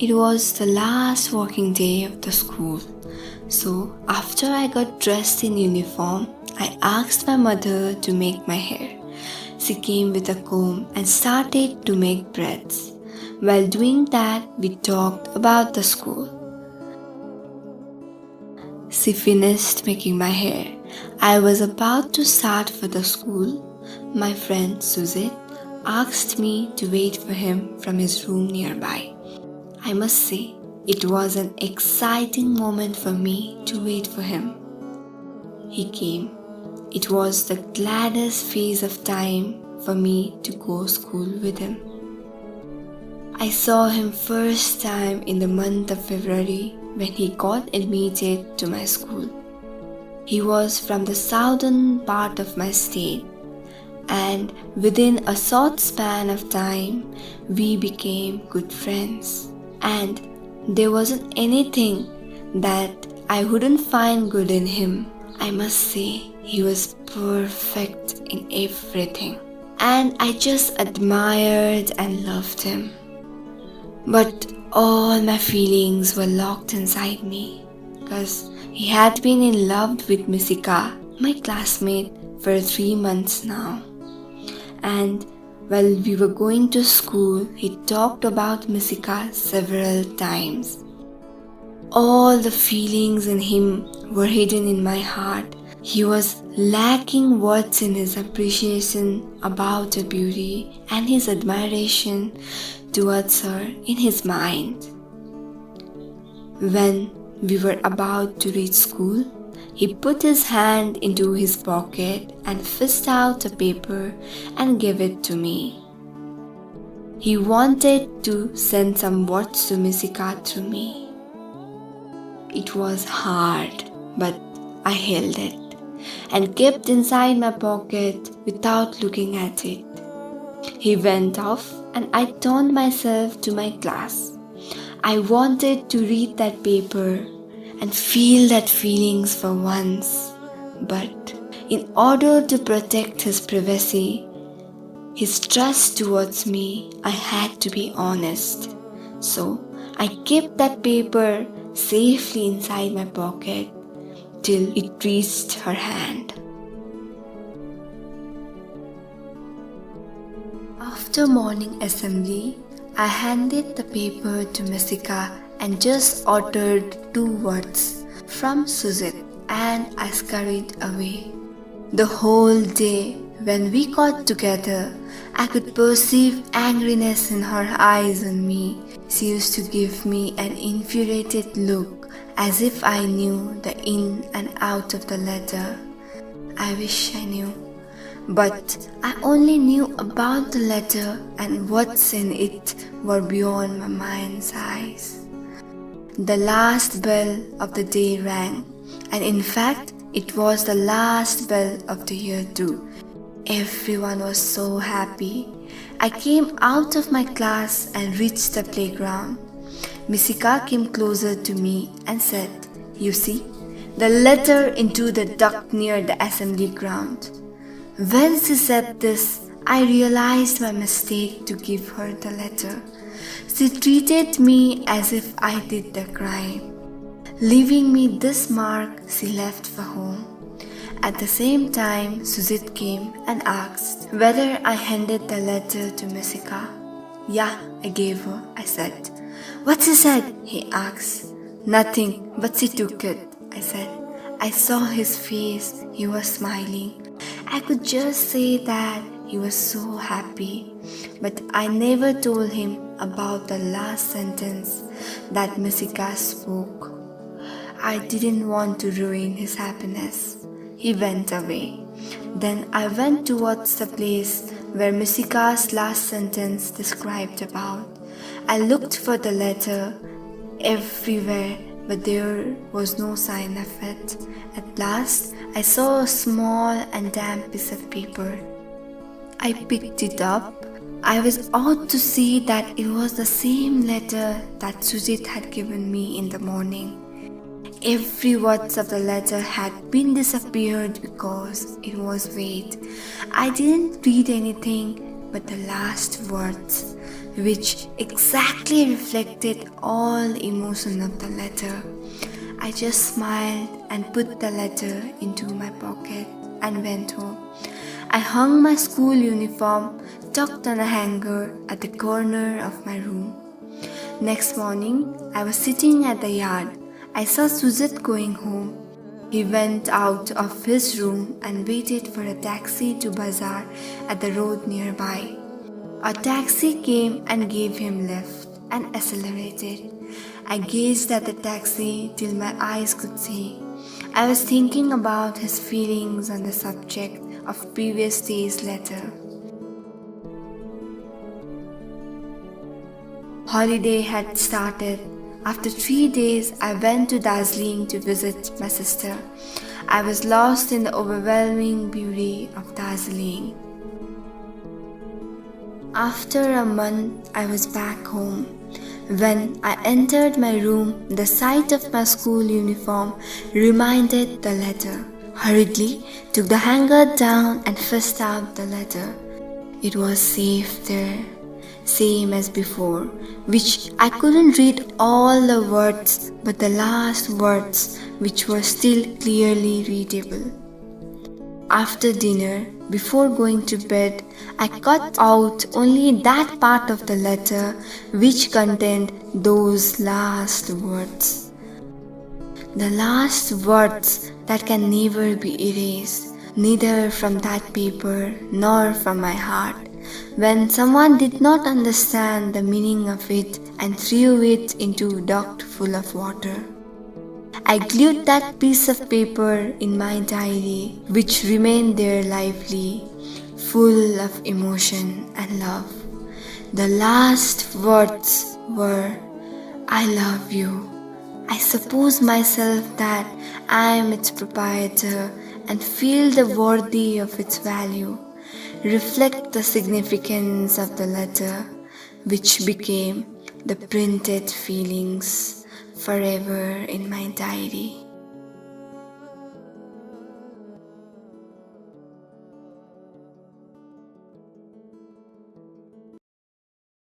It was the last working day of the school. So after I got dressed in uniform, I asked my mother to make my hair. She came with a comb and started to make braids. While doing that, we talked about the school. She finished making my hair. I was about to start for the school. My friend Suzette asked me to wait for him from his room nearby. I must say, it was an exciting moment for me to wait for him. He came. It was the gladdest phase of time for me to go to school with him. I saw him first time in the month of February when he got admitted to my school. He was from the southern part of my state, and within a short span of time, we became good friends. And there wasn't anything that I wouldn't find good in him. I must say, he was perfect in everything. And I just admired and loved him. But all my feelings were locked inside me because he had been in love with Misika, my classmate, for 3 months now. And while we were going to school, he talked about Misika several times. All the feelings in him were hidden in my heart. He was lacking words in his appreciation about her beauty and his admiration towards her in his mind. When we were about to reach school, he put his hand into his pocket and fished out a paper and gave it to me. He wanted to send some words to Misika through me. It was hard, but I held it and kept inside my pocket without looking at it. He went off and I turned myself to my class. I wanted to read that paper and feel that feelings for once. But in order to protect his privacy, his trust towards me, I had to be honest. So I kept that paper safely inside my pocket till it reached her hand. After morning assembly, I handed the paper to Misika and just uttered 2 words from Suzette and I scurried away. The whole day when we got together, I could perceive angriness in her eyes on me. She used to give me an infuriated look as if I knew the in and out of the letter. I wish I knew. But I only knew about the letter and what's in it were beyond my mind's eyes. The last bell of the day rang, and in fact, it was the last bell of the year too. Everyone was so happy. I came out of my class and reached the playground. Misika came closer to me and said, "You see, the letter into the duct near the assembly ground." When she said this, I realized my mistake to give her the letter. She treated me as if I did the crime. Leaving me this mark, she left for home. At the same time, Suzette came and asked whether I handed the letter to Misika. "Yeah, I gave her," I said. "What she said?" he asked. "Nothing, but she took it," I said. I saw his face, he was smiling. I could just say that he was so happy, but I never told him about the last sentence that Misika spoke. I didn't want to ruin his happiness. He went away. Then I went towards the place where Misika's last sentence described about. I looked for the letter everywhere, but there was no sign of it. At last, I saw a small and damp piece of paper. I picked it up. I was awed to see that it was the same letter that Suzette had given me in the morning. Every word of the letter had been disappeared because it was weight. I didn't read anything but the last words. which exactly reflected all emotion of the letter. I just smiled and put the letter into my pocket and went home. I hung my school uniform tucked on a hanger at the corner of my room. Next morning, I was sitting at the yard. I saw Suzette going home. He went out of his room and waited for a taxi to bazaar at the road nearby. A taxi came and gave him lift and accelerated. I gazed at the taxi till my eyes could see. I was thinking about his feelings on the subject of previous day's letter. Holiday had started. After 3 days, I went to Darjeeling to visit my sister. I was lost in the overwhelming beauty of Darjeeling. After a month, I was back home. When I entered my room, the sight of my school uniform reminded the letter. Hurriedly took the hanger down and fished out the letter. It was safe there, same as before, which I couldn't read all the words but the last words which were still clearly readable. After dinner, before going to bed, I cut out only that part of the letter which contained those last words. The last words that can never be erased, neither from that paper nor from my heart. When someone did not understand the meaning of it and threw it into a duct full of water. I glued that piece of paper in my diary, which remained there lively, full of emotion and love. The last words were, I love you. I suppose myself that I am its proprietor and feel the worthy of its value. Reflect the significance of the letter, which became the printed feelings forever in my diary.